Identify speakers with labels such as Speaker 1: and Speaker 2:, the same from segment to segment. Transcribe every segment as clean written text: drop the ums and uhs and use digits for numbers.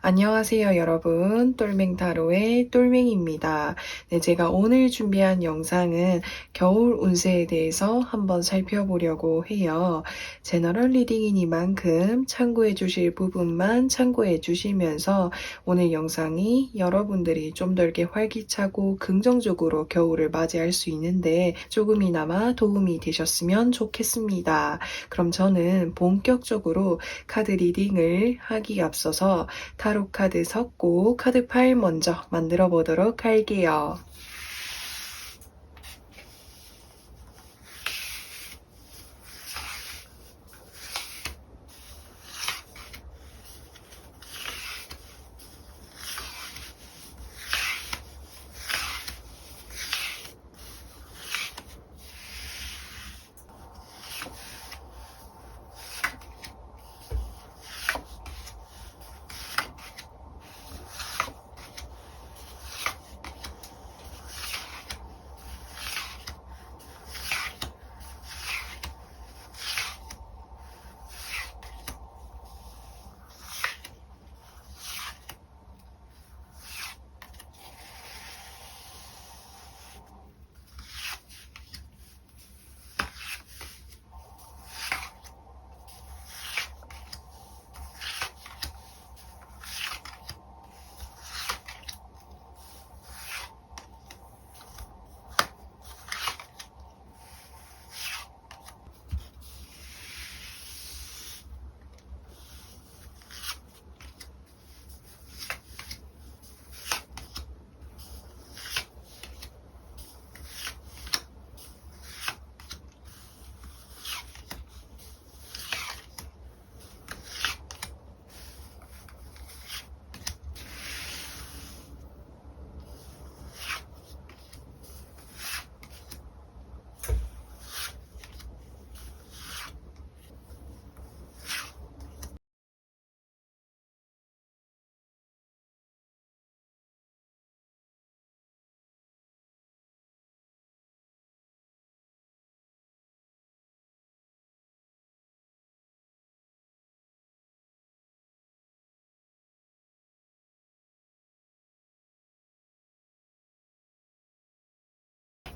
Speaker 1: 안녕하세요, 여러분. 똘맹타로의 똘맹입니다. 네, 제가 오늘 준비한 영상은 겨울 운세에 대해서 한번 살펴보려고 해요. 제너럴 리딩이니만큼 참고해 주실 부분만 참고해 주시면서 오늘 영상이 여러분들이 좀 더 이렇게 활기차고 긍정적으로 겨울을 맞이할 수 있는데 조금이나마 도움이 되셨으면 좋겠습니다. 그럼 저는 본격적으로 카드 리딩을 하기 앞서서 타로 카드 섞고 카드 파일 먼저 만들어 보도록 할게요.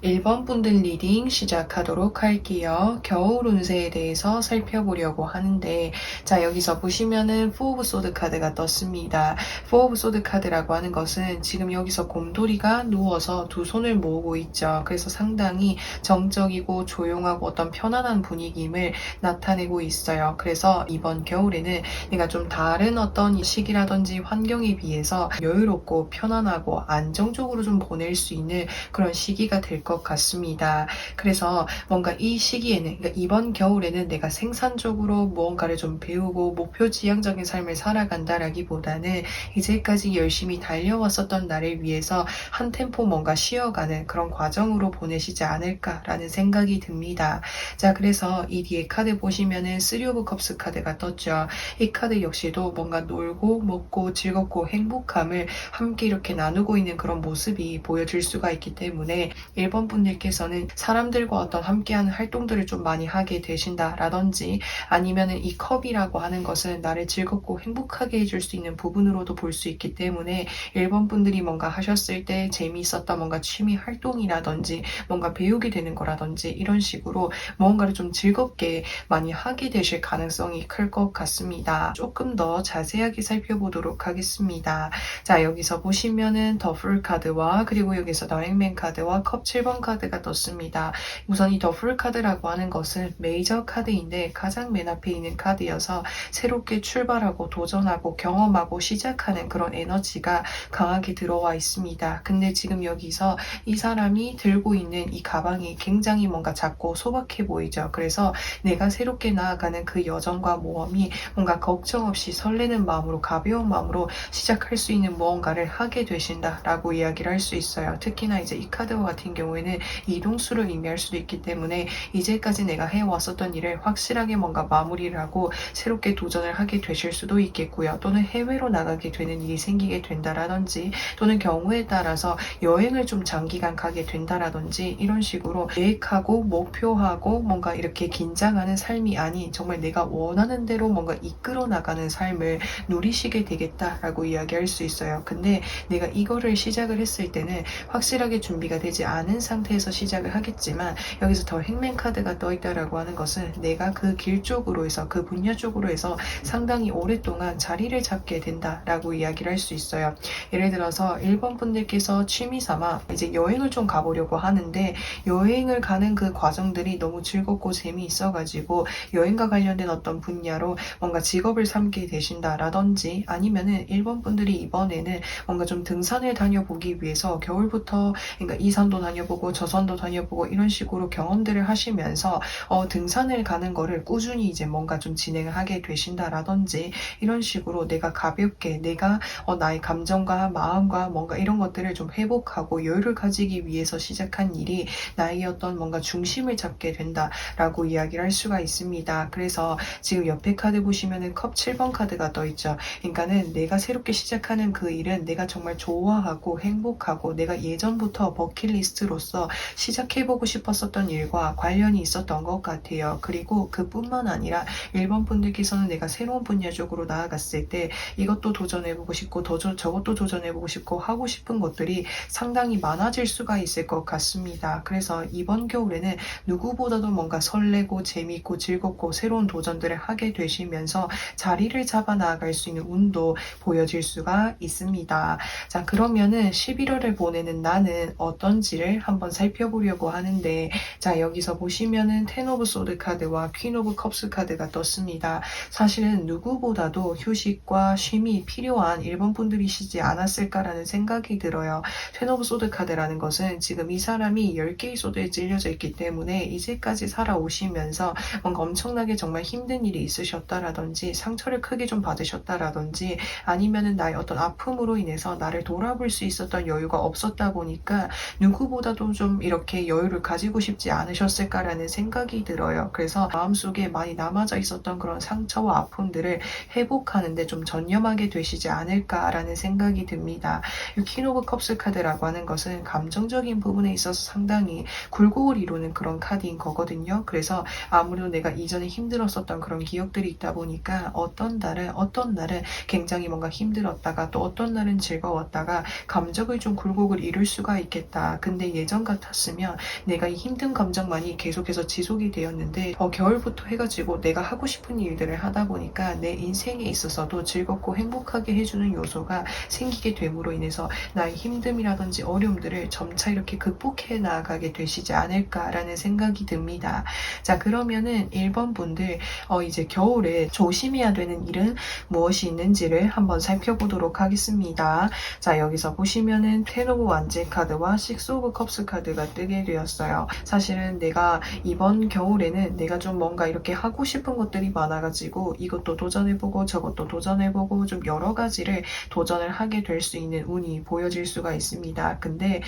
Speaker 1: 일 번 분들 리딩 시작하도록 할게요. 겨울 운세에 대해서 살펴보려고 하는데, 자, 여기서 보시면은 포 오브 소드 카드가 떴습니다. 포 오브 소드 카드라고 하는 것은 지금 여기서 곰돌이가 누워서 두 손을 모으고 있죠. 그래서 상당히 정적이고 조용하고 어떤 편안한 분위기임을 나타내고 있어요. 그래서 이번 겨울에는 내가 좀 다른 어떤 시기라든지 환경에 비해서 여유롭고 편안하고 안정적으로 좀 보낼 수 있는 그런 시기가 될 것 같습니다. 그래서 뭔가 이 시기에는, 그러니까 이번 겨울에는 내가 생산적으로 무언가를 좀 배우고 목표 지향적인 삶을 살아간다라기보다는 이제까지 열심히 달려왔었던 나를 위해서 한 템포 뭔가 쉬어가는 그런 과정으로 보내시지 않을까라는 생각이 듭니다. 자, 그래서 이 뒤에 카드 보시면은 쓰리 오브 컵스 카드가 떴죠. 이 카드 역시도 뭔가 놀고 먹고 즐겁고 행복함을 함께 이렇게 나누고 있는 그런 모습이 보여질 수가 있기 때문에 1번 분들께서는 사람들과 어떤 함께하는 활동들을 좀 많이 하게 되신다라든지 아니면은 이 컵이라고 하는 것은 나를 즐겁고 행복하게 해줄 수 있는 부분으로도 볼 수 있기 때문에 1번 분들이 뭔가 하셨을 때 재미있었던 뭔가 취미 활동이라든지 뭔가 배우게 되는 거라든지 이런 식으로 뭔가를 좀 즐겁게 많이 하게 되실 가능성이 클 것 같습니다. 조금 더 자세하게 살펴보도록 하겠습니다. 자, 여기서 보시면은 더풀 카드와 그리고 여기서 더 행맨 카드와 컵 7번 카드가 떴습니다. 우선 이 더풀 카드라고 하는 것은 메이저 카드인데 가장 맨 앞에 있는 카드여서 새롭게 출발하고 도전하고 경험하고 시작하는 그런 에너지가 강하게 들어와 있습니다. 근데 지금 여기서 이 사람이 들고 있는 이 가방이 굉장히 뭔가 작고 소박해 보이죠. 그래서 내가 새롭게 나아가는 그 여정과 모험이 뭔가 걱정 없이 설레는 마음으로 가벼운 마음으로 시작할 수 있는 무언가를 하게 되신다라고 이야기를 할 수 있어요. 특히나 이제 이 카드와 같은 경우에는 경우에는 이동수를 의미할 수도 있기 때문에 이제까지 내가 해왔었던 일을 확실하게 뭔가 마무리를 하고 새롭게 도전을 하게 되실 수도 있겠고요. 또는 해외로 나가게 되는 일이 생기게 된다라든지, 또는 경우에 따라서 여행을 좀 장기간 가게 된다라든지, 이런 식으로 계획하고 목표하고 뭔가 이렇게 긴장하는 삶이 아닌 정말 내가 원하는 대로 뭔가 이끌어 나가는 삶을 누리시게 되겠다라고 이야기할 수 있어요. 근데 내가 이거를 시작을 했을 때는 확실하게 준비가 되지 않은 상태에서 시작을 하겠지만, 여기서 더 행맨 카드가 떠 있다라고 하는 것은 내가 그 길 쪽으로 해서, 그 분야 쪽으로 해서 상당히 오랫동안 자리를 잡게 된다라고 이야기를 할 수 있어요. 예를 들어서 1번 분들께서 취미 삼아 이제 여행을 좀 가보려고 하는데, 여행을 가는 그 과정들이 너무 즐겁고 재미있어가지고 여행과 관련된 어떤 분야로 뭔가 직업을 삼게 되신다라든지, 아니면은 1번 분들이 이번에는 뭔가 좀 등산을 다녀보기 위해서 겨울부터, 그러니까 이 산도 다녀보고 저 산도 다녀보고 이런 식으로 경험들을 하시면서 등산을 가는 거를 꾸준히 이제 뭔가 좀 진행을 하게 되신다라든지, 이런 식으로 내가 가볍게 내가 나의 감정과 마음과 뭔가 이런 것들을 좀 회복하고 여유를 가지기 위해서 시작한 일이 나의 어떤 뭔가 중심을 잡게 된다라고 이야기를 할 수가 있습니다. 그래서 지금 옆에 카드 보시면은 컵 7번 카드가 떠 있죠. 그러니까는 내가 새롭게 시작하는 그 일은 내가 정말 좋아하고 행복하고 내가 예전부터 버킷리스트로서 시작해보고 싶었었던 일과 관련이 있었던 것 같아요. 그리고 그뿐만 아니라 1번 분들께서는 내가 새로운 분야 쪽으로 나아갔을 때 이것도 도전해보고 싶고 저것도 도전해보고 싶고 하고 싶은 것들이 상당히 많아질 수가 있을 것 같습니다. 그래서 이번 겨울에는 누구보다도 뭔가 설레고 재미있고 즐겁고 새로운 도전들을 하게 되시면서 자리를 잡아 나아갈 수 있는 운도 보여질 수가 있습니다. 자, 그러면은 11월을 보내는 나는 어떤지를 한번 살펴보려고 하는데, 자, 여기서 보시면은 텐 오브 소드 카드와 퀸 오브 컵스 카드가 떴습니다. 사실은 누구보다도 휴식과 쉼이 필요한 1번 분들이시지 않았을까라는 생각이 들어요. 텐 오브 소드 카드라는 것은 지금 이 사람이 10개의 소드에 찔려져 있기 때문에 이제까지 살아오시면서 뭔가 엄청나게 정말 힘든 일이 있으셨다라든지, 상처를 크게 좀 받으셨다라든지, 아니면은 나의 어떤 아픔으로 인해서 나를 돌아볼 수 있었던 여유가 없었다 보니까 누구보다도 좀 이렇게 여유를 가지고 싶지 않으셨을까라는 생각이 들어요. 그래서 마음속에 많이 남아져 있었던 그런 상처와 아픔들을 회복하는데 좀 전념하게 되시지 않을까라는 생각이 듭니다. 이 퀸 오브 컵스 카드라고 하는 것은 감정적인 부분에 있어서 상당히 굴곡을 이루는 그런 카드인 거거든요. 그래서 아무래도 내가 이전에 힘들었었던 그런 기억들이 있다 보니까 어떤 날은 굉장히 뭔가 힘들었다가 또 어떤 날은 즐거웠다가 감정을 좀 굴곡을 이룰 수가 있겠다. 근데 예전 같았으면 내가 이 힘든 감정만이 계속해서 지속이 되었는데 겨울부터 해가지고 내가 하고 싶은 일들을 하다 보니까 내 인생에 있어서도 즐겁고 행복하게 해주는 요소가 생기게 됨으로 인해서 나의 힘듦이라든지 어려움들을 점차 이렇게 극복해 나가게 되시지 않을까라는 생각이 듭니다. 자, 그러면은 1번 분들 이제 겨울에 조심해야 되는 일은 무엇이 있는지를 한번 살펴보도록 하겠습니다. 자, 여기서 보시면은 텐 오브 완제 카드와 식스 오브 컵스 카드가 뜨게 되었어요. 사실은 내가 이번 겨울에는 내가 좀 뭔가 이렇게 하고 싶은 것들이 많아가지고 이것도 도전해보고 저것도 도전해보고 좀 여러 가지를 도전을 하게 될 수 있는 운이 보여질 수가 있습니다. 근데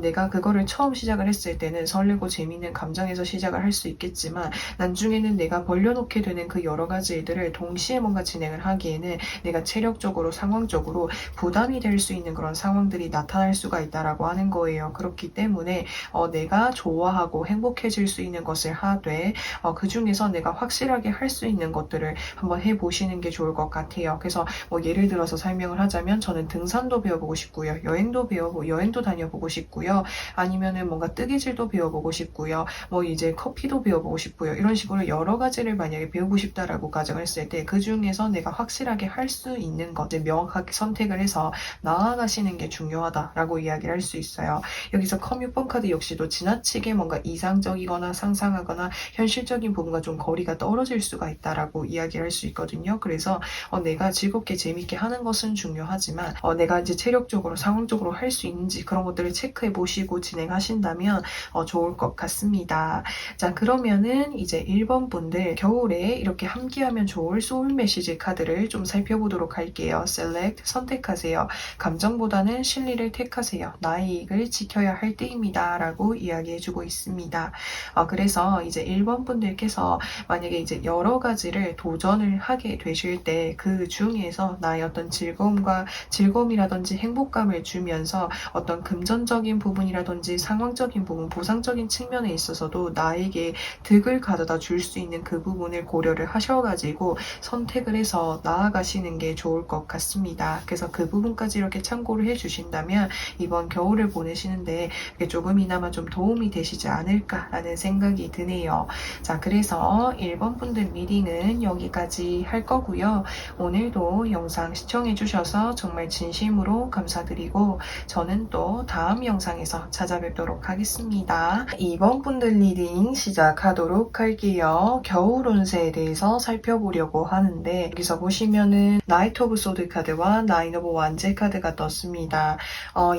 Speaker 1: 내가 그거를 처음 시작을 했을 때는 설레고 재미있는 감정에서 시작을 할 수 있겠지만, 나중에는 내가 벌려놓게 되는 그 여러 가지 일들을 동시에 뭔가 진행을 하기에는 내가 체력적으로 상황적으로 부담이 될 수 있는 그런 상황들이 나타날 수가 있다라고 하는 거예요. 그렇기 때문에 내가 좋아하고 행복해질 수 있는 것을 하되 그 중에서 내가 확실하게 할 수 있는 것들을 한번 해보시는 게 좋을 것 같아요. 그래서 예를 들어서 설명을 하자면 저는 등산도 배워보고 싶고요. 여행도 다녀보고 싶고요. 아니면은 뭔가 뜨개질도 배워보고 싶고요. 이제 커피도 배워보고 싶고요. 이런 식으로 여러 가지를 만약에 배우고 싶다라고 가정을 했을 때 그 중에서 내가 확실하게 할 수 있는 것을 명확하게 선택을 해서 나아가시는 게 중요하다라고 이야기를 할 수 있어요. 여기서 컵 6번 카드 역시도 지나치게 뭔가 이상적이거나 상상하거나 현실적인 부분과 좀 거리가 떨어질 수가 있다라고 이야기를 할 수 있거든요. 그래서 내가 즐겁게 재밌게 하는 것은 중요하지만 내가 이제 체력적으로 상황적으로 할 수 있는지 그런 것들을 체크해 보시고 진행하신다면 좋을 것 같습니다. 자, 그러면은 이제 1번 분들 겨울에 이렇게 함께하면 좋을 소울 메시지 카드를 좀 살펴보도록 할게요. Select 선택하세요. 감정보다는 실리를 택하세요. 나의 이익을 지켜야 할 때 쓰입니다 라고 이야기해주고 있습니다. 그래서 이제 1번 분들께서 만약에 이제 여러 가지를 도전을 하게 되실 때 그 중에서 나의 어떤 즐거움이라든지 행복감을 주면서 어떤 금전적인 부분이라든지 상황적인 부분, 보상적인 측면에 있어서도 나에게 득을 가져다 줄 수 있는 그 부분을 고려를 하셔가지고 선택을 해서 나아가시는 게 좋을 것 같습니다. 그래서 그 부분까지 이렇게 참고를 해주신다면 이번 겨울을 보내시는데 조금이나마 좀 도움이 되시지 않을까라는 생각이 드네요. 자, 그래서 1번 분들 리딩은 여기까지 할 거고요. 오늘도 영상 시청해주셔서 정말 진심으로 감사드리고 저는 또 다음 영상에서 찾아뵙도록 하겠습니다. 2번 분들 리딩 시작하도록 할게요. 겨울 운세에 대해서 살펴보려고 하는데 여기서 보시면은 나이트 오브 소드 카드와 나인 오브 완제 카드가 떴습니다.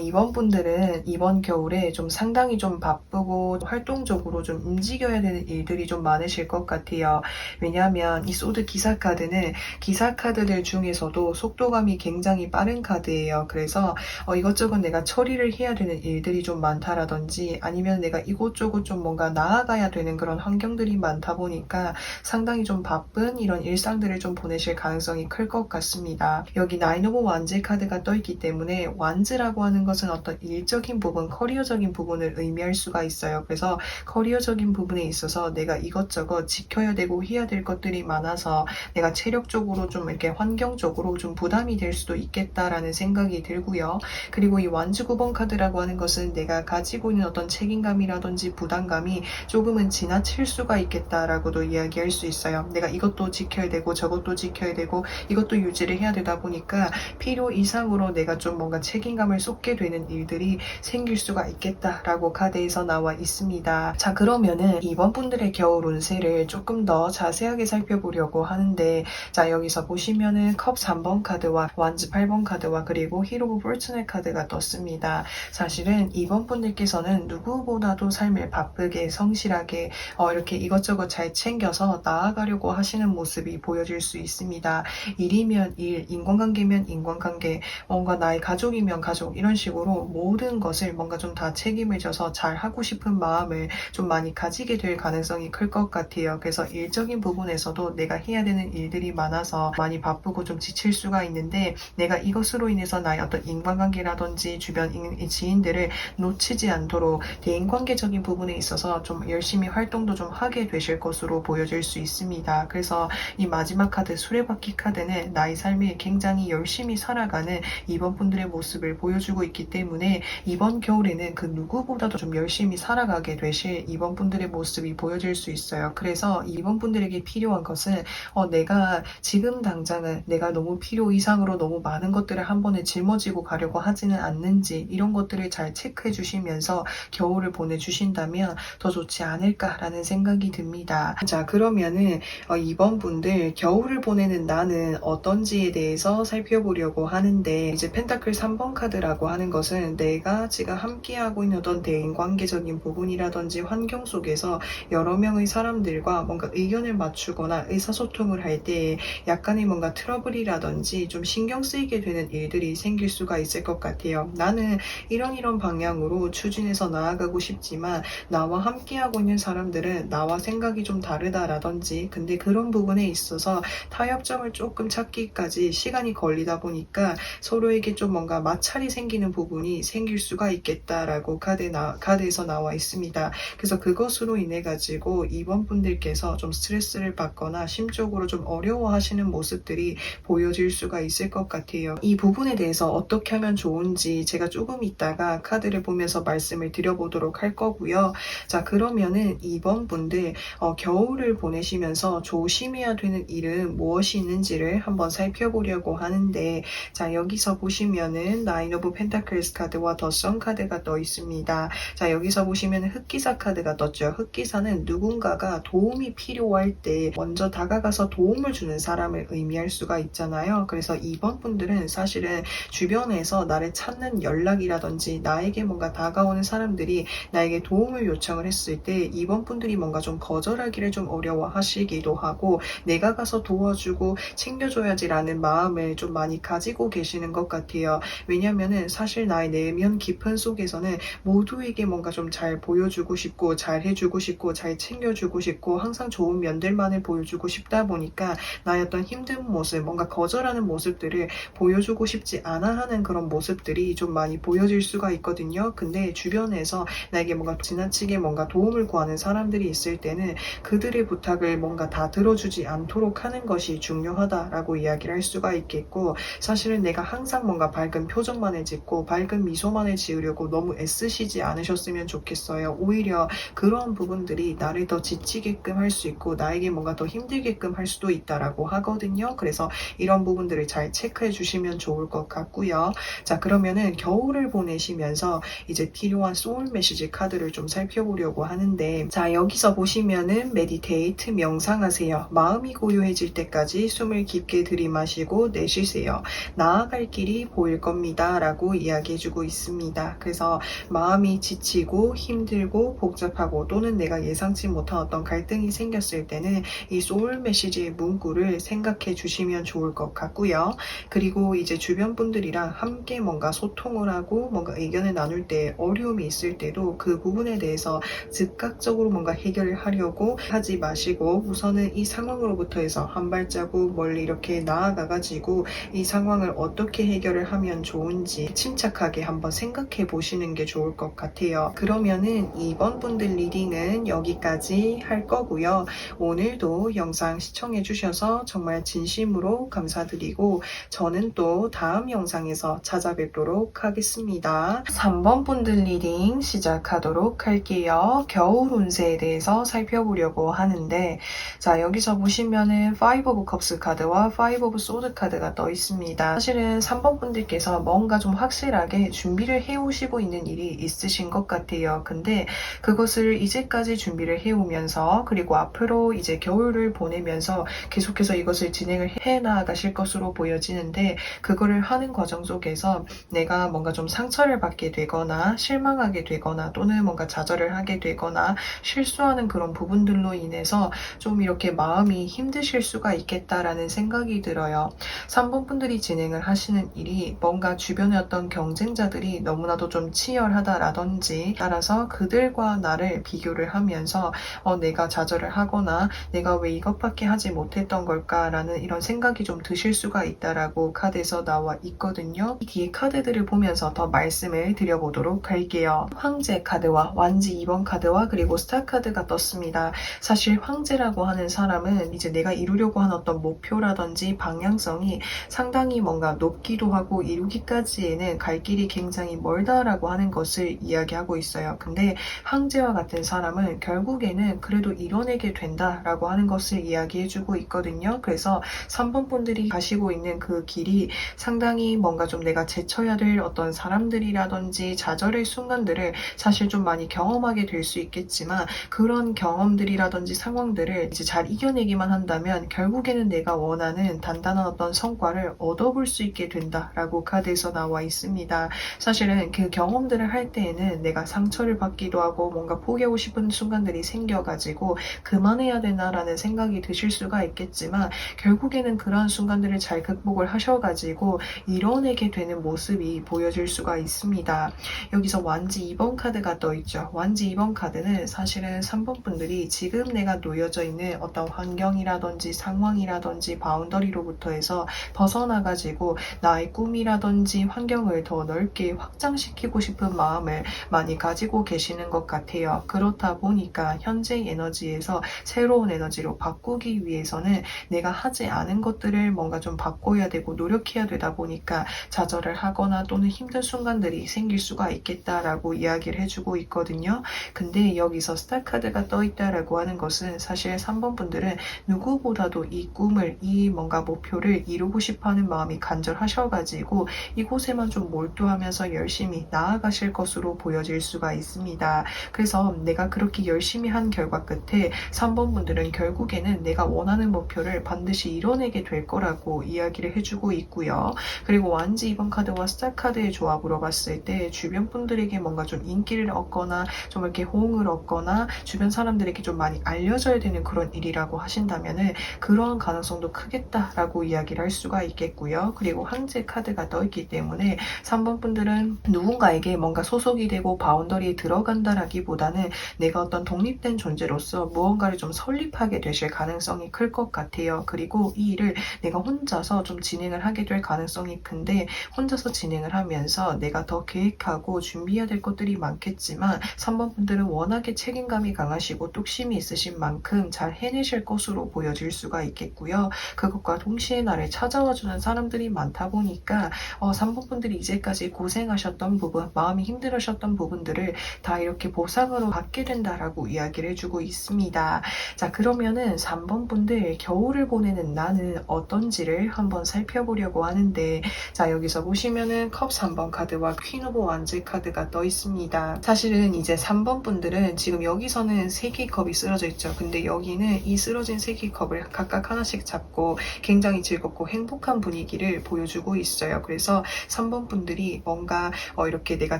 Speaker 1: 이번 분들은 이번 겨울에 좀 상당히 좀 바쁘고 활동적으로 좀 움직여야 되는 일들이 좀 많으실 것 같아요. 왜냐하면 이 소드 기사 카드는 기사 카드들 중에서도 속도감이 굉장히 빠른 카드예요. 그래서 이것저것 내가 처리를 해야 되는 일들이 좀 많다라든지 아니면 내가 이곳저곳 좀 뭔가 나아가야 되는 그런 환경들이 많다 보니까 상당히 좀 바쁜 이런 일상들을 좀 보내실 가능성이 클 것 같습니다. 여기 나인 오브 완즈 카드가 떠있기 때문에 완즈라고 하는 것은 어떤 일적인 부분, 커리어적인 부분을 의미할 수가 있어요. 그래서 커리어적인 부분에 있어서 내가 이것저것 지켜야 되고 해야 될 것들이 많아서 내가 체력적으로 좀 이렇게 환경적으로 좀 부담이 될 수도 있겠다라는 생각이 들고요. 그리고 이 완즈 9번 카드라고 하는 것은 내가 가지고 있는 어떤 책임감이라든지 부담감이 조금은 지나칠 수가 있겠다라고도 이야기할 수 있어요. 내가 이것도 지켜야 되고 저것도 지켜야 되고 이것도 유지를 해야 되다 보니까 필요 이상으로 내가 좀 뭔가 책임감을 쏟게 되는 일들이 생길 수가 있겠다라고 카드에서 나와 있습니다. 자, 그러면은 이번 분들의 겨울 운세를 조금 더 자세하게 살펴보려고 하는데 자, 여기서 보시면은 컵 3번 카드와 완즈 8번 카드와 그리고 힐 오브 포르투넷 카드가 떴습니다. 사실은 이번 분들께서는 누구보다도 삶을 바쁘게 성실하게 이렇게 이것저것 잘 챙겨서 나아가려고 하시는 모습이 보여질 수 있습니다. 일이면 일, 인간관계면 인간관계, 뭔가 나의 가족이면 가족 이런 식으로 모든 것을 뭔가 좀 다 책임을 져서 잘 하고 싶은 마음을 좀 많이 가지게 될 가능성이 클 것 같아요. 그래서 일적인 부분에서도 내가 해야 되는 일들이 많아서 많이 바쁘고 좀 지칠 수가 있는데 내가 이것으로 인해서 나의 어떤 인간관계라든지 주변 지인들을 놓치지 않도록 대인관계적인 부분에 있어서 좀 열심히 활동도 좀 하게 되실 것으로 보여질 수 있습니다. 그래서 이 마지막 카드 수레바퀴 카드는 나의 삶에 굉장히 열심히 살아가는 이번 분들의 모습을 보여주고 있기 때문에 이번 겨울에는 그 누구보다도 좀 열심히 살아가게 되실 이번 분들의 모습이 보여질 수 있어요. 그래서 이번 분들에게 필요한 것은 내가 지금 당장은 내가 너무 필요 이상으로 너무 많은 것들을 한 번에 짊어지고 가려고 하지는 않는지 이런 것들을 잘 체크해 주시면서 겨울을 보내주신다면 더 좋지 않을까라는 생각이 듭니다. 자, 그러면은 이번 분들 겨울을 보내는 나는 어떤지에 대해서 살펴보려고 하는데 이제 펜타클 3번 카드라고 하는 것은 내가 지금 함께하고 있는 어떤 대인관계적인 부분이라든지 환경 속에서 여러 명의 사람들과 뭔가 의견을 맞추거나 의사소통을 할 때 약간의 뭔가 트러블이라든지 좀 신경 쓰이게 되는 일들이 생길 수가 있을 것 같아요. 나는 이런 방향으로 추진해서 나아가고 싶지만 나와 함께하고 있는 사람들은 나와 생각이 좀 다르다라든지 근데 그런 부분에 있어서 타협점을 조금 찾기까지 시간이 걸리다 보니까 서로에게 좀 뭔가 마찰이 생기는 부분이 생길 수가 있겠다라고 카드에서 나와 있습니다. 그래서 그것으로 인해 가지고 이번 분들께서 좀 스트레스를 받거나 심적으로 좀 어려워하시는 모습들이 보여질 수가 있을 것 같아요. 이 부분에 대해서 어떻게 하면 좋은지 제가 조금 있다가 카드를 보면서 말씀을 드려보도록 할 거고요. 자, 그러면은 이번 분들 겨울을 보내시면서 조심해야 되는 일은 무엇이 있는지를 한번 살펴보려고 하는데 자, 여기서 보시면은 나인 오브 펜타클스 카드와 더 선 카드가 떠 있습니다. 자, 여기서 보시면 흑기사 카드가 떴죠. 흑기사는 누군가가 도움이 필요할 때 먼저 다가가서 도움을 주는 사람을 의미할 수가 있잖아요. 그래서 이번 분들은 사실은 주변에서 나를 찾는 연락이라든지 나에게 뭔가 다가오는 사람들이 나에게 도움을 요청을 했을 때 이번 분들이 뭔가 좀 거절하기를 좀 어려워하시기도 하고 내가 가서 도와주고 챙겨줘야지라는 마음을 좀 많이 가지고 계시는 것 같아요. 왜냐면은 사실 나의 내면 깊은 속에서는 모두에게 뭔가 좀 잘 보여주고 싶고 잘 해주고 싶고 잘 챙겨주고 싶고 항상 좋은 면들만을 보여주고 싶다 보니까 나의 어떤 힘든 모습, 뭔가 거절하는 모습들을 보여주고 싶지 않아 하는 그런 모습들이 좀 많이 보여질 수가 있거든요. 근데 주변에서 나에게 뭔가 지나치게 뭔가 도움을 구하는 사람들이 있을 때는 그들의 부탁을 뭔가 다 들어주지 않도록 하는 것이 중요하다라고 이야기를 할 수가 있겠고, 사실은 내가 항상 뭔가 밝은 표정만을 짓고 밝은 미소만을 지으려고 너무 애쓰시지 않으셨으면 좋겠어요. 오히려 그런 부분들이 나를 더 지치게끔 할 수 있고 나에게 뭔가 더 힘들게끔 할 수도 있다라고 하거든요. 그래서 이런 부분들을 잘 체크해 주시면 좋을 것 같고요. 자, 그러면은 겨울을 보내시면서 이제 필요한 소울 메시지 카드를 좀 살펴보려고 하는데, 자, 여기서 보시면은 메디테이트, 명상하세요. 마음이 고요해질 때까지 숨을 깊게 들이마시고 내쉬세요. 나아갈 길이 보일 겁니다 라고 이야기해주고 있습니다. 그래서 마음이 지치고 힘들고 복잡하고 또는 내가 예상치 못한 어떤 갈등이 생겼을 때는 이 소울 메시지의 문구를 생각해 주시면 좋을 것 같고요. 그리고 이제 주변 분들이랑 함께 뭔가 소통을 하고 뭔가 의견을 나눌 때 어려움이 있을 때도 그 부분에 대해서 즉각적으로 뭔가 해결을 하려고 하지 마시고 우선은 이 상황으로부터 해서 한 발자국 멀리 이렇게 나아가가지고 이 상황을 어떻게 해결을 하면 좋은지 침착하게 한번 생각해 보시는 게 좋을 것 같아요. 그러면은 이번 분들 리딩은 여기까지 할 거고요. 오늘도 영상 시청해 주셔서 정말 진심으로 감사드리고 저는 또 다음 영상에서 찾아뵙도록 하겠습니다. 3번 분들 리딩 시작하도록 할게요. 겨울 운세에 대해서 살펴보려고 하는데, 자, 여기서 보시면은 5 of Cups 카드와 5 of Swords 카드가 떠 있습니다. 사실은 3번 분들께서 뭔가 좀 확실하게 준비를 해오시고 있는 일이 있으신 것 같아요. 근데 그것을 이제까지 준비를 해오면서 그리고 앞으로 이제 겨울을 보내면서 계속해서 이것을 진행을 해 나가실 것으로 보여지는데, 그거를 하는 과정 속에서 내가 뭔가 좀 상처를 받게 되거나 실망하게 되거나 또는 뭔가 좌절을 하게 되거나 실수하는 그런 부분들로 인해서 좀 이렇게 마음이 힘드실 수가 있겠다라는 생각이 들어요. 3번 분들이 진행을 하시는 일이 뭔가 주변의 어떤 경쟁자들이 너무나도 좀 치열하다라든지, 따라서 그들과 나를 비교를 하면서 내가 좌절을 하거나 내가 왜 이것밖에 하지 못했던 걸까라는 이런 생각이 좀 드실 수가 있다라고 카드에서 나와 있거든요. 이 뒤에 카드들을 보면서 더 말씀을 드려보도록 할게요. 황제 카드와 완지 2번 카드와 그리고 스타 카드가 떴습니다. 사실 황제라고 하는 사람은 이제 내가 이루려고 하는 어떤 목표라든지 방향성이 상당히 뭔가 높기도 하고 이루기까지에는 갈 길이 굉장히 멀다라고 하는 것을 이야기하고 있어요. 근데 황제와 같은 사람은 결국에는 그래도 이뤄내게 된다라고 하는 것을 이야기해주고 있거든요. 그래서 3번 분들이 가시고 있는 그 길이 상당히 뭔가 좀 내가 제쳐야 될 어떤 사람들이라든지 좌절의 순간들을 사실 좀 많이 경험하게 될 수 있겠지만, 그런 경험들이라든지 상황들을 이제 잘 이겨내기만 한다면 결국에는 내가 원하는 단단한 어떤 성과를 얻어볼 수 있게 된다라고 카드에서 나와 있습니다. 사실은 그 경험들을 할 때에는 내가 상처를 받기도 하고 뭔가 포기하고 싶은 순간들이 생겨가지고 그만해야 되나라는 생각이 드실 수가 있겠지만, 결국에는 그러한 순간들을 잘 극복을 하셔가지고 이뤄내게 되는 모습이 보여질 수가 있습니다. 여기서 완지 2번 카드가 떠있죠. 완지 2번 카드는 사실은 3번 분들이 지금 내가 놓여져 있는 어떤 환경이라든지 상황이라든지 바운더리로부터 해서 벗어나가지고 나의 꿈이라든지 환경을 더 넓게 확장시키고 싶은 마음을 많이 가지고 계시는 것 같아요. 그렇다 보니까 현재 에너지에서 새로운 에너지로 바꾸기 위해서는 내가 하지 않은 것들을 뭔가 좀 바꿔야 되고 노력해야 되다 보니까 좌절을 하거나 또는 힘든 순간들이 생길 수가 있겠다라고 이야기를 해주고 있거든요. 근데 여기서 스타 카드가 떠 있다라고 하는 것은 사실 3번 분들은 누구보다도 이 꿈을, 이 뭔가 목표를 이루고 싶어하는 마음이 간절하셔가지고 이곳에만 좀 몰두하면서 열심히 나아가실 것으로 보여질 수가 있습니다. 그래서 내가 그렇게 열심히 한 결과 끝에 3번 분들은 결국에는 내가 원하는 목표를 반드시 이뤄내게 될 거라고 이야기를 해주고 있고요. 그리고 완지 2번 카드와 스타 카드의 조합으로 봤을 때 주변 분들에게 뭔가 좀 인기를 얻거나 좀 이렇게 호응을 얻거나 주변 사람들에게 좀 많이 알려져야 되는 그런 일이라고 하신다면은 그러한 가능성도 크겠다라고 이야기를 할 수가 있겠고요. 그리고 황제 카드가 떠있기 때문에 3번 분들은 누군가에게 뭔가 뭔가 소속이 되고 바운더리에 들어간다라기보다는 내가 어떤 독립된 존재로서 무언가를 좀 설립하게 되실 가능성이 클 것 같아요. 그리고 이 일을 내가 혼자서 좀 진행을 하게 될 가능성이 큰데 혼자서 진행을 하면서 내가 더 계획하고 준비해야 될 것들이 많겠지만 3번 분들은 워낙에 책임감이 강하시고 뚝심이 있으신 만큼 잘 해내실 것으로 보여질 수가 있겠고요. 그것과 동시에 나를 찾아와주는 사람들이 많다 보니까 3번 분들이 이제까지 고생하셨던 부분, 마음이 힘들으셨던 부분들을 다 이렇게 보상으로 받게 된다라고 이야기를 해주고 있습니다. 자, 그러면은 3번 분들 겨울을 보내는 나는 어떤지를 한번 살펴보려고 하는데, 자, 여기서 보시면은 컵 3번 카드와 퀸 오브 완즈 카드가 떠 있습니다. 사실은 이제 3번 분들은 지금 여기서는 3개의 컵이 쓰러져 있죠. 근데 여기는 이 쓰러진 3개의 컵을 각각 하나씩 잡고 굉장히 즐겁고 행복한 분위기를 보여주고 있어요. 그래서 3번 분들이 뭔가 이렇게 내가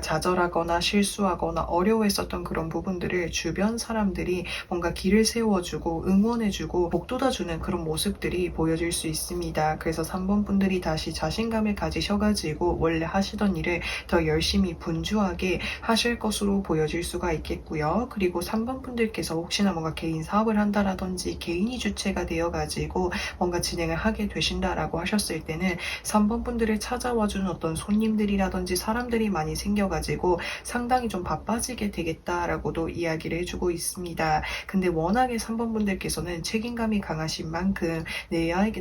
Speaker 1: 좌절하거나 실수하거나 어려워했었던 그런 부분들을 주변 사람들이 뭔가 길을 세워주고 응원해주고 복돋아주는 그런 모습들이 보여질 수 있습니다. 그래서 3번 분들이 다시 자신감을 가지셔가지고 원래 하시던 일을 더 열심히 분주하게 하실 것으로 보여질 수가 있겠고요. 그리고 3번 분들께서 혹시나 뭔가 개인 사업을 한다라든지 개인이 주체가 되어가지고 뭔가 진행을 하게 되신다라고 하셨을 때는 3번 분들을 찾아와주는 어떤 손님들이라든지 사람들이 많이 생겨가지고 상당히 좀 바빠지게 되겠다라고도 이야기를 해주고 있습니다. 근데 워낙에 3번 분들께서는 책임감이 강하신 만큼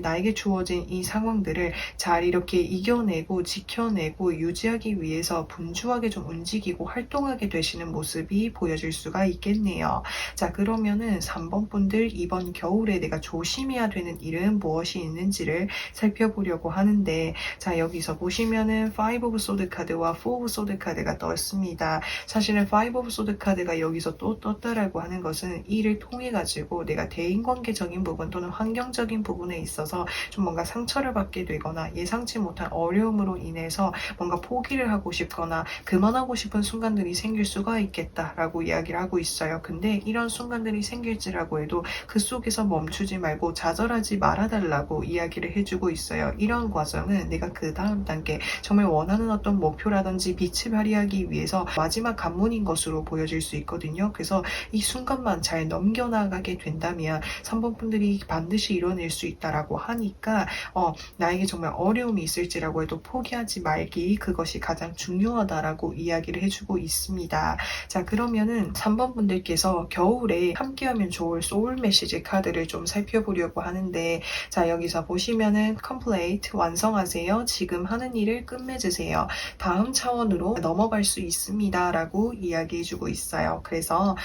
Speaker 1: 나에게 주어진 이 상황들을 잘 이렇게 이겨내고 지켜내고 유지하기 위해서 분주하게 좀 움직이고 활동하게 되시는 모습이 보여질 수가 있겠네요. 자, 그러면은 3번 분들 이번 겨울에 내가 조심해야 되는 일은 무엇이 있는지를 살펴보려고 하는데, 자, 여기서 보시면은 5 of Sword 카드와 4 of Sword 카드가 떴습니다. 사실은 5 of Sword 카드가 여기서 또 떴다라고 하는 것은 이 일을 통해 가지고 내가 대인관계적인 부분 또는 환경적인 부분에 있어서 좀 뭔가 상처를 받게 되거나 예상치 못한 어려움으로 인해서 뭔가 포기를 하고 싶거나 그만하고 싶은 순간들이 생길 수가 있겠다라고 이야기를 하고 있어요. 근데 이런 순간들이 생길지라고 해도 그 속에서 멈추지 말고 좌절하지 말아달라고 이야기를 해주고 있어요. 이런 과정은 내가 그 다음 단계 정말 원하는 어떤 목표라든지 빛을 발휘하기 위해서 마지막 관문인 것으로 보여질 수 있거든요. 그래서 이 순간만 잘 넘겨나가게 된다면 3번 분들이 반드시 이뤄낼 수 있다라고 하니까 나에게 정말 어려움이 있을지라고 해도 포기하지 말기, 그것이 가장 중요하다라고 이야기를 해주고 있습니다. 자, 그러면은 3번 분들께서 겨울에 함께하면 좋을 소울 메시지 카드를 좀 살펴보려고 하는데, 자, 여기서 보시면은 complete, 완성하세요. 지금 하는 일을 끝맺으세요. 다음 차원으로 넘어갈 수 있습니다 라고 이야기해주고 있어요. 그래서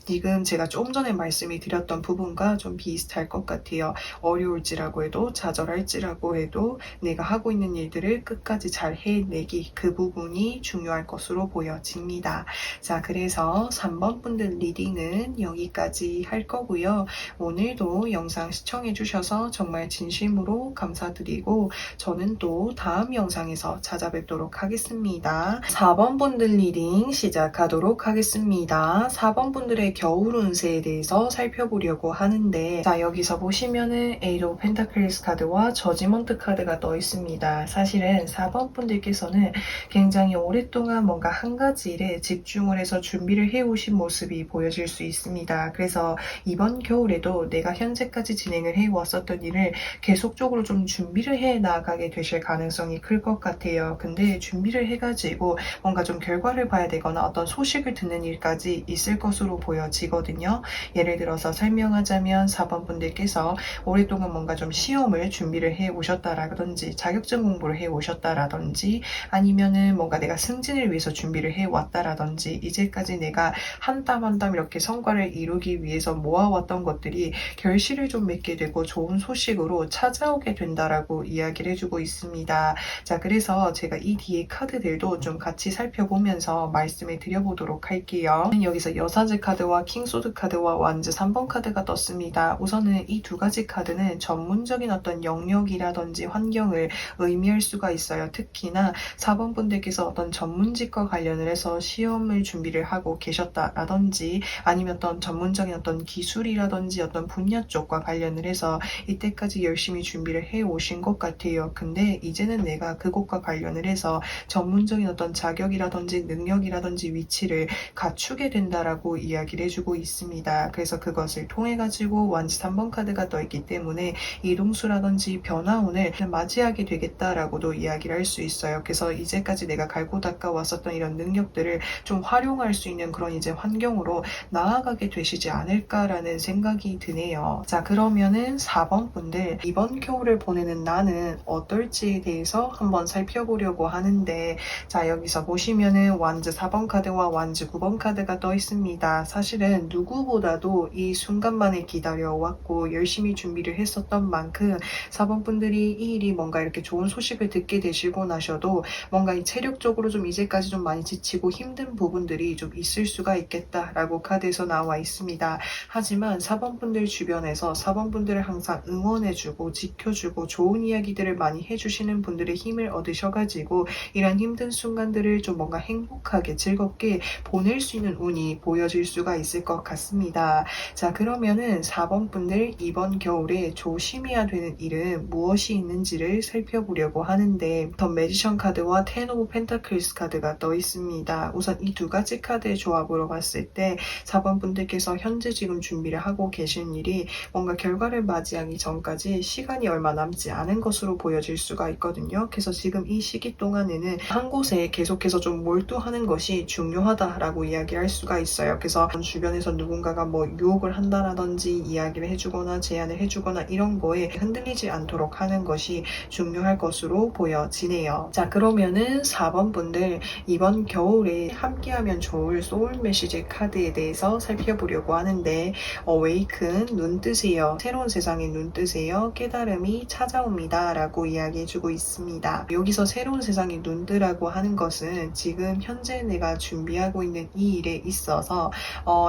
Speaker 1: 지금 제가 조금 전에 말씀이 드렸던 부분과 좀 비슷할 것 같아요. 어려울지라고 해도 좌절할지라고 해도 내가 하고 있는 일들을 끝까지 잘 해내기, 그 부분이 중요할 것으로 보여집니다. 자, 그래서 3번 분들 리딩은 여기까지 할 거고요. 오늘도 영상 시청해 주셔서 정말 진심으로 감사드리고 저는 또 다음 영상에서 찾아뵙도록 하겠습니다. 4번 분들 리딩 시작하도록 하겠습니다. 4번 분들의 겨울 운세에 대해서 살펴보려고 하는데, 자, 여기서 보시면은 에이드 오브 펜타클리스 카드와 저지먼트 카드가 떠 있습니다. 사실은 4번 분들께서는 굉장히 오랫동안 뭔가 한 가지 일에 집중을 해서 준비를 해오신 모습이 보여질 수 있습니다. 그래서 이번 겨울에도 내가 현재까지 진행을 해왔었던 일을 계속적으로 좀 준비를 해 나가게 되실 가능성이 클 것 같아요. 근데 준비를 해가지고 뭔가 좀 결과를 봐야 되거나 어떤 소식을 듣는 일까지 있을 것으로 보여지거든요. 예를 들어서 설명하자면 4번 분들께서 오랫동안 뭔가 좀 시험을 준비를 해 오셨다라든지 자격증 공부를 해 오셨다라든지 아니면은 뭔가 내가 승진을 위해서 준비를 해 왔다라든지 이제까지 내가 한 땀 한 땀 이렇게 성과를 이루기 위해서 모아왔던 것들이 결실을 좀 맺게 되고 좋은 소식으로 찾아오게 된다라고 이야기를 해주고 있습니다. 자, 그래서 제가 이 뒤에 카드들도 좀 같이 살펴보면서 말씀을 드려보도록 할게요. 여기서 여사제 카드와 킹소드 카드와 완즈 3번 카드가 떴습니다. 우선은 이 두 가지 카드는 전문적인 어떤 영역이라든지 환경을 의미할 수가 있어요. 특히나 4번 분들께서 어떤 전문직과 관련을 해서 시험을 준비를 하고 계셨다라든지 아니면 어떤 전문적인 어떤 기술이라든지 어떤 분야 쪽과 관련을 해서 이때까지 열심히 준비를 해 오신 것 같아요. 근데 이제는 내가 그것과 관련을 해서 전문적인 어떤 자격이라든지 능력이라든지 위치를 갖추게 된다라고 이야기를 해주고 있습니다. 그래서 그것을 통해 가지고 완지 3번 카드가 떠있기 때문에 이동수라든지 변화운을 맞이하게 되겠다라고도 이야기를 할 수 있어요. 그래서 이제까지 내가 갈고 닦아왔었던 이런 능력들을 좀 활용할 수 있는 그런 이제 환경으로 나아가게 되시지 않을까라는 생각이 드네요. 자, 그러면은 4번 분들 이번 겨울을 보내는 나는 어떨지에 대해서 한번 살펴보려고 하는데, 자, 여기서 보시면은 완즈 4번 카드와 완즈 9번 카드가 떠 있습니다. 사실은 누구보다도 이 순간만을 기다려왔고 열심히 준비를 했었던 만큼 4번 분들이 이 일이 뭔가 이렇게 좋은 소식을 듣게 되시고 나셔도 뭔가 이 체력적으로 좀 이제까지 좀 많이 지치고 힘든 부분들이 좀 있을 수가 있겠다라고 카드에서 나와 있습니다. 하지만 4번 분들 주변에서 4번 분들을 항상 응원해주고 지켜주고 좋은 이야기들을 많이 해주시는 분들의 힘을 얻으셔가지고 이런 힘든 순간들을 좀 뭔가 행복하게 즐겁게 보낼 수 있는 운이 보여질 수가 있을 것 같습니다. 자, 그러면은 4번 분들 이번 겨울에 조심해야 되는 일은 무엇이 있는지를 살펴보려고 하는데, 더 매지션 카드와 텐 오브 펜타클스 카드가 떠 있습니다. 우선 이 두 가지 카드의 조합으로 봤을 때 4번 분들께서 현재 지금 준비를 하고 계신 일이 뭔가 결과를 맞이하기 전까지 시간이 얼마 남지 않은 것으로 보여질 수가 있거든요. 그래서 지금 이 시기 동안에는 한 곳에 계속해서 좀 몰두하는 것이 중요하다라고 이야기할 수가 있어요. 그래서 주변에서 누군가가 뭐 유혹을 한다라든지 이야기를 해주거나 제안을 해주거나 이런 거에 흔들리지 않도록 하는 것이 중요할 것으로 보여지네요. 자, 그러면은 4번 분들 이번 겨울에 함께하면 좋을 소울 메시지 카드에 대해서 살펴보려고 하는데, 어웨이큰, 눈 뜨세요, 새로운 세상에 눈 뜨세요, 깨달음이 찾아옵니다 라고 이야기해주고 있습니다. 여기서 새로운 세상에 눈 뜨라고 하는 것은 지금 현재 내가 준비하고 있는 이 일에 있어서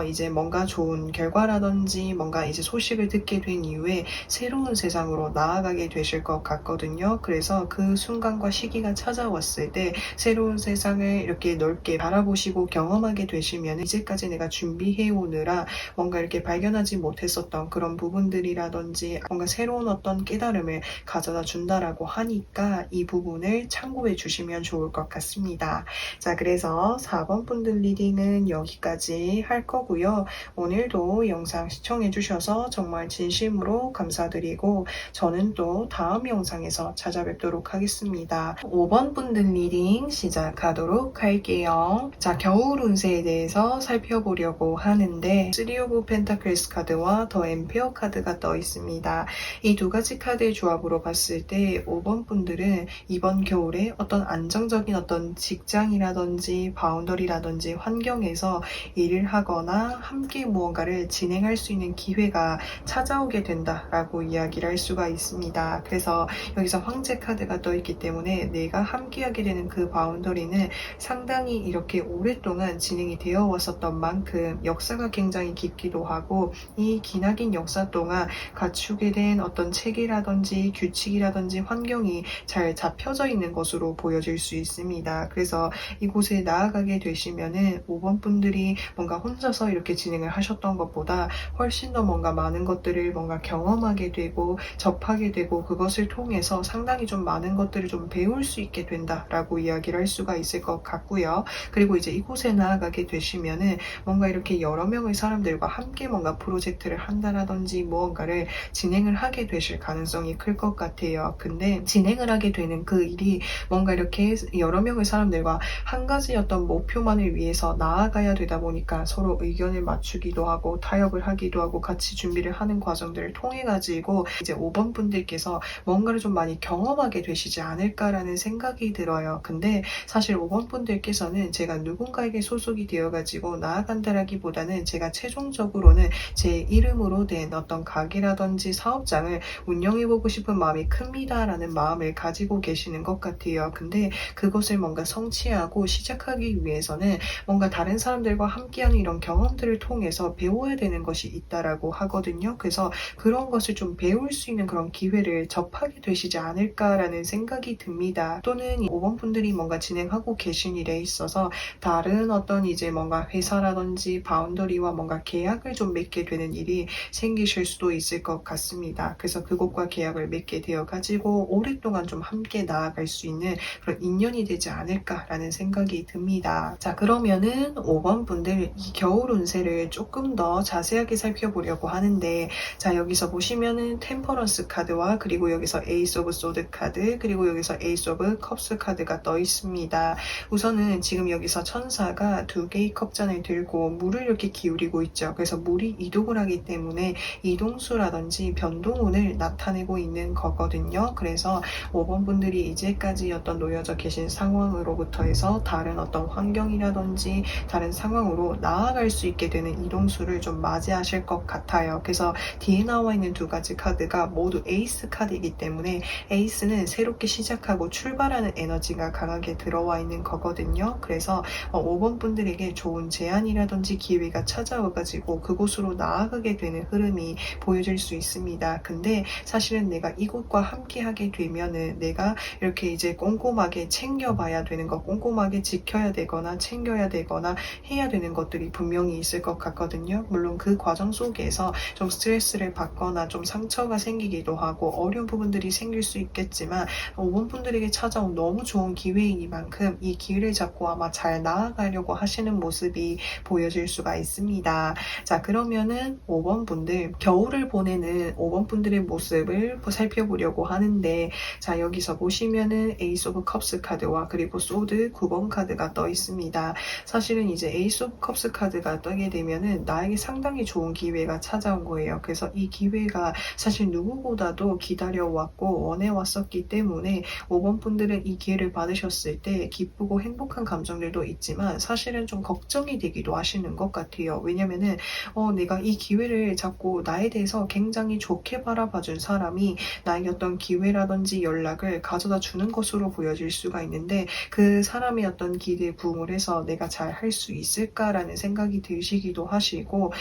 Speaker 1: 이제 뭔가 좋은 결과라든지 뭔가 이제 소식을 듣게 된 이후에 새로운 세상으로 나아가게 되실 것 같거든요. 그래서 그 순간과 시기가 찾아왔을 때 새로운 세상을 이렇게 넓게 바라보시고 경험하게 되시면 이제까지 내가 준비해 오느라 뭔가 이렇게 발견하지 못했었던 그런 부분들이라든지 뭔가 새로운 어떤 깨달음을 가져다 준다라고 하니까 이 부분을 참고해 주시면 좋을 것 같습니다. 자, 그래서 4번 분들 리딩은 여기까지 할 거고요. 오늘도 영상 시청해 주셔서 정말 진심으로 감사드리고 저는 또 다음 영상에서 찾아뵙도록 하겠습니다. 5번 분들 리딩 시작하도록 할게요. 자, 겨울 운세에 대해서 살펴보려고 하는데 3 오브 펜타클스 카드와 더 엠페어 카드가 떠 있습니다. 이 두 가지 카드의 조합으로 봤을 때 5번 분들은 이번 겨울에 어떤 안정적인 어떤 직장이라든지 바운더리라든지 환경에서 일을 하거나 함께 무언가를 진행할 수 있는 기회가 찾아오게 된다라고 이야기를 할 수가 있습니다. 그래서 여기서 황제 카드가 떠 있기 때문에 내가 함께하게 되는 그 바운더리는 상당히 이렇게 오랫동안 진행이 되어 왔었던 만큼 역사가 굉장히 깊기도 하고 이 기나긴 역사 동안 갖추게 된 어떤 체계라든지 규칙이라든지 환경이 잘 잡혀져 있는 것으로 보여질 수 있습니다. 그래서 이곳에 나아가게 되시면은 5번 분들이 뭔가 혼자서 이렇게 진행을 하셨던 것보다 훨씬 더 뭔가 많은 것들을 뭔가 경험하게 되고 접하게 되고 그것을 통해서 상당히 좀 많은 것들을 좀 배울 수 있게 된다라고 이야기를 할 수가 있을 것 같고요. 그리고 이제 이곳에 나아가게 되시면은 뭔가 이렇게 여러 명의 사람들과 함께 뭔가 프로젝트를 한다라든지 무언가를 진행을 하게 되실 가능성이 클 것 같아요. 근데 진행을 하게 되는 그 일이 뭔가 이렇게 여러 명의 사람들과 한 가지 어떤 목표만을 위해서 나아가야 되다 보니까 서로 의견을 맞추기도 하고 타협을 하기도 하고 같이 준비를 하는 과정들을 통해 가지고 이제 5번 분들께서 뭔가를 좀 많이 경험하게 되시지 않을까라는 생각이 들어요. 근데 사실 5번 분들께서는 제가 누군가에게 소속이 되어 가지고 나아간다라기보다는 제가 최종적으로는 제 이름으로 된 어떤 가게라든지 사업장을 운영해보고 싶은 마음이 큽니다라는 마음을 가지고 계시는 것 같아요. 근데 그것을 뭔가 성취하고 시작하기 위해서는 뭔가 다른 사람들과 함께하는 이런 경험들을 통해서 배워야 되는 것이 있다라고 하거든요. 그래서 그런 것을 좀 배울 수 있는 그런 기회를 접하게 되시지 않을까라는 생각이 듭니다. 또는 5번 분들이 뭔가 진행하고 계신 일에 있어서 다른 어떤 이제 뭔가 회사라든지 바운더리와 뭔가 계약을 좀 맺게 되는 일이 생기실 수도 있을 것 같습니다. 그래서 그곳과 계약을 맺게 되어 가지고 오랫동안 좀 함께 나아갈 수 있는 그런 인연이 되지 않을까 있을까라는 생각이 듭니다. 자, 그러면은 5번 분들 이 겨울 운세를 조금 더 자세하게 살펴보려고 하는데, 자, 여기서 보시면은 템퍼런스 카드와 그리고 여기서 에이스 오브 소드 카드, 그리고 여기서 에이스 오브 컵스 카드가 떠 있습니다. 우선은 지금 여기서 천사가 두 개의 컵잔을 들고 물을 이렇게 기울이고 있죠. 그래서 물이 이동을 하기 때문에 이동수라든지 변동운을 나타내고 있는 거거든요. 그래서 5번 분들이 이제까지 어떤 놓여져 계신 상황으로부터 해서 다른 어떤 환경이라든지 다른 상황으로 나아갈 수 있게 되는 이동수를 좀 맞이하실 것 같아요. 그래서 뒤에 나와 있는 두 가지 카드가 모두 에이스 카드이기 때문에 에이스는 새롭게 시작하고 출발하는 에너지가 강하게 들어와 있는 거거든요. 그래서 5번 분들에게 좋은 제안이라든지 기회가 찾아와가지고 그곳으로 나아가게 되는 흐름이 보여질 수 있습니다. 근데 사실은 내가 이곳과 함께 하게 되면은 내가 이렇게 이제 꼼꼼하게 챙겨봐야 되는 것, 꼼꼼하게 지켜야 되거나 챙겨야 되거나 해야 되는 것들이 분명히 있을 것 같거든요. 물론 그 과정 속에서 좀 스트레스를 받거나 좀 상처가 생기기도 하고 어려운 부분들이 생길 수 있겠지만 5번 분들에게 찾아온 너무 좋은 기회이니만큼 이 기회를 잡고 아마 잘 나아가려고 하시는 모습이 보여질 수가 있습니다. 자, 그러면은 5번 분들 겨울을 보내는 5번 분들의 모습을 살펴보려고 하는데, 자, 여기서 보시면은 에이스 오브 컵스 카드와 그리고 소드 9번 카드가 떠 있습니다. 사실은 이제 에이스 오브 컵스 카드가 떠게 되면은 나에게 상당히 좋은 기회가 찾아온 거예요. 그래서 이 기회가 사실 누구보다도 기다려왔고 원해왔었기 때문에 5번 분들은 이 기회를 받으셨을 때 기쁘고 행복한 감정들도 있지만 사실은 좀 걱정이 되기도 하시는 것 같아요. 왜냐면은 내가 이 기회를 잡고 나에 대해서 굉장히 좋게 바라봐준 사람이 나에게 어떤 기회라든지 연락을 가져다 주는 것으로 보여질 수가 있는데 그 사람의 어떤 기대에 부응을 해서 내가 잘 할 수 있을까라는 생각이 드시기도 하시고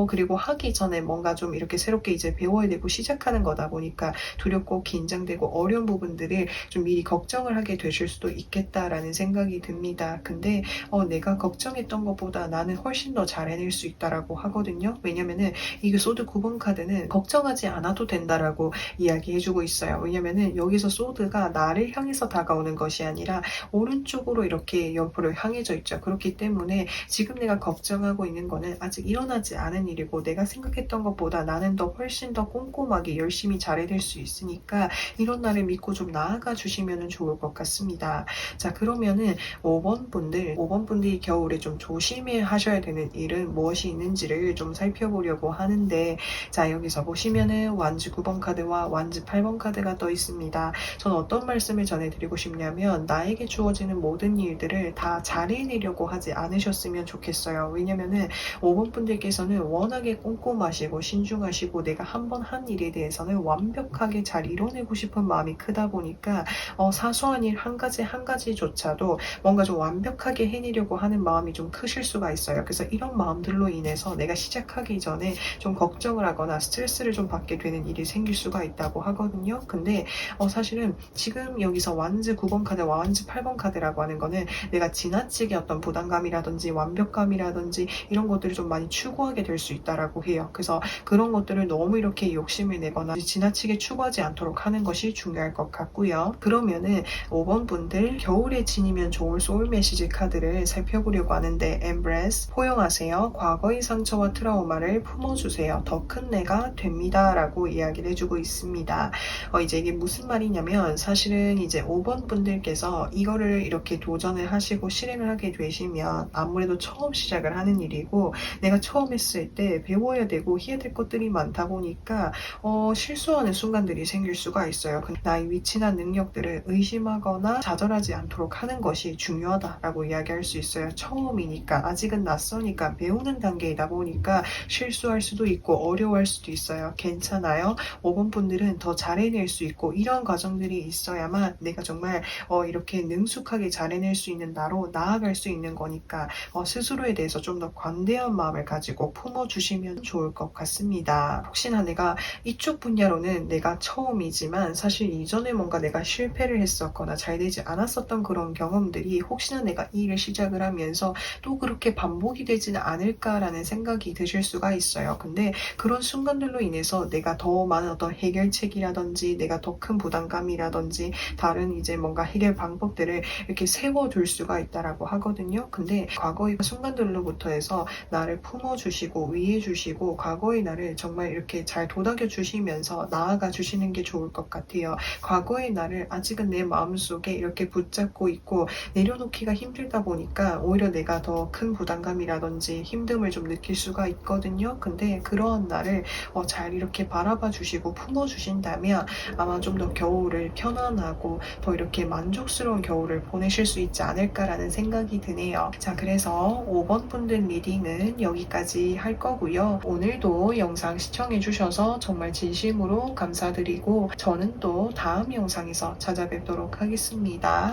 Speaker 1: 그리고 하기 전에 뭔가 좀 이렇게 새롭게 이제 배워야 되고 시작하는 거다 보니까 두렵고 긴장되고 어려운 부분들을 좀 미리 걱정을 하게 되실 수도 있겠다라는 생각이 듭니다. 근데 내가 걱정했던 것보다 나는 훨씬 더 잘 해낼 수 있다라고 하거든요. 왜냐면은 이게 소드 9번 카드는 걱정하지 않아도 된다라고 이야기해주고 있어요. 왜냐면은 여기서 소드가 나를 향해서 다가오는 것이 아니라 오른쪽으로 이렇게 옆으로 향해져 있죠. 그렇기 때문에 지금 내가 걱정하고 있는 거는 아직 일어나지 않은 일이고 내가 생각했던 것보다 나는 더 훨씬 더 꼼꼼하게 열심히 잘 해낼 수 있으니까 이런 날을 믿고 좀 나아가 주시면 좋을 것 같습니다. 자, 그러면은 5번 분들이 겨울에 좀 조심해 하셔야 되는 일은 무엇이 있는지를 좀 살펴보려고 하는데, 자, 여기서 보시면은 완즈 9번 카드와 완즈 8번 카드가 떠 있습니다. 저는 어떤 말씀을 전해드리고 싶냐면 나에게 주어지는 모든 일들을 다 잘해내려고 하지 않으셨으면 좋겠어요. 왜냐면은 5번 분들께서는 워낙에 꼼꼼하시고 신중하시고 내가 한 번 한 일에 대해서는 완벽하게 잘 이뤄내고 싶은 마음이 크다 보니까 사소한 일 한 가지 한 가지조차도 뭔가 좀 완벽하게 해내려고 하는 마음이 좀 크실 수가 있어요. 그래서 이런 마음들로 인해서 내가 시작하기 전에 좀 걱정을 하거나 스트레스를 좀 받게 되는 일이 생길 수가 있다고 하거든요. 근데 사실은 지금 여기서 완즈 9번 카드와 완즈 8번 카드라고 하는 거는 내가 지나치게 어떤 부담감이라든지 완벽감이라든지 이런 것들을 좀 많이 추구하게 될 수 있다라고 해요. 그래서 그런 것들을 너무 이렇게 욕심을 내거나 지나치게 추구하지 않도록 하는 것이 중요할 것 같고요. 그러면은 5번 분들 겨울에 지니면 좋을 소울 메시지 카드를 살펴보려고 하는데, embrace, 포용하세요. 과거의 상처와 트라우마를 품어주세요. 더 큰 내가 됩니다. 라고 이야기를 해주고 있습니다. 이제 이게 무슨 말이냐면 사실은 이제 5번 분들께서 이거를 이렇게 도전을 하시고 실행을 하게 되시면 아무래도 처음 시작을 하는 일이고 내가 처음 했을 때 배워야 되고 해야 될 것들이 많다 보니까 실수하는 순간들이 생길 수가 있어요. 나의 위치나 능력들을 의심하거나 좌절하지 않도록 하는 것이 중요하다라고 이야기할 수 있어요. 처음이니까 아직은 낯서니까 배우는 단계이다 보니까 실수할 수도 있고 어려워할 수도 있어요. 괜찮아요. 5번 분들은 더 잘해낼 수 있고 이런 과정들이 있어야만 내가 정말 이렇게 능숙하게 잘해낼 수 있는 나로 나아갈 수 있는 거니까 스스로에 대해서 좀 더 관대한 마음을 가지고 품어주시면 좋을 것 같습니다. 혹시나 내가 이쪽 분야로는 내가 처음이지만 사실 이전에 뭔가 내가 실패를 했었거나 잘 되지 않았었던 그런 경험들이 혹시나 내가 이 일을 시작을 하면서 또 그렇게 반복이 되지는 않을까라는 생각이 드실 수가 있어요. 근데 그런 순간들로 인해서 내가 더 많은 어떤 해결책이라든지 내가 더 큰 부담감이라든지 다른 이제 뭔가 해결 방법들을 이렇게 세워둘 수가 있다라고 하거든요. 근데 과거의 순간들로부터 해서 나를 품어주시고 위해주시고 과거의 나를 정말 이렇게 잘 도닥여 주시면서 나아가 주시는 게 좋을 것 같아요. 과거의 나를 아직은 내 마음속에 이렇게 붙잡고 있고 내려놓기가 힘들다 보니까 오히려 내가 더 큰 부담감이라든지 힘듦을 좀 느낄 수가 있거든요. 근데 그런 나를 잘 이렇게 바라봐 주시고 품어 주신다면 아마 좀 더 겨울을 편안하고 더 이렇게 만족스러운 겨울을 보내실 수 있지 않을까라는 생각이 드네요. 자, 그래서 5번 분들 리딩은 여기까지 할 거고요. 오늘도 영상 시청해 주셔서 정말 진심으로 감사드리고 저는 또 다음 영상에서 찾아뵙도록 하겠습니다.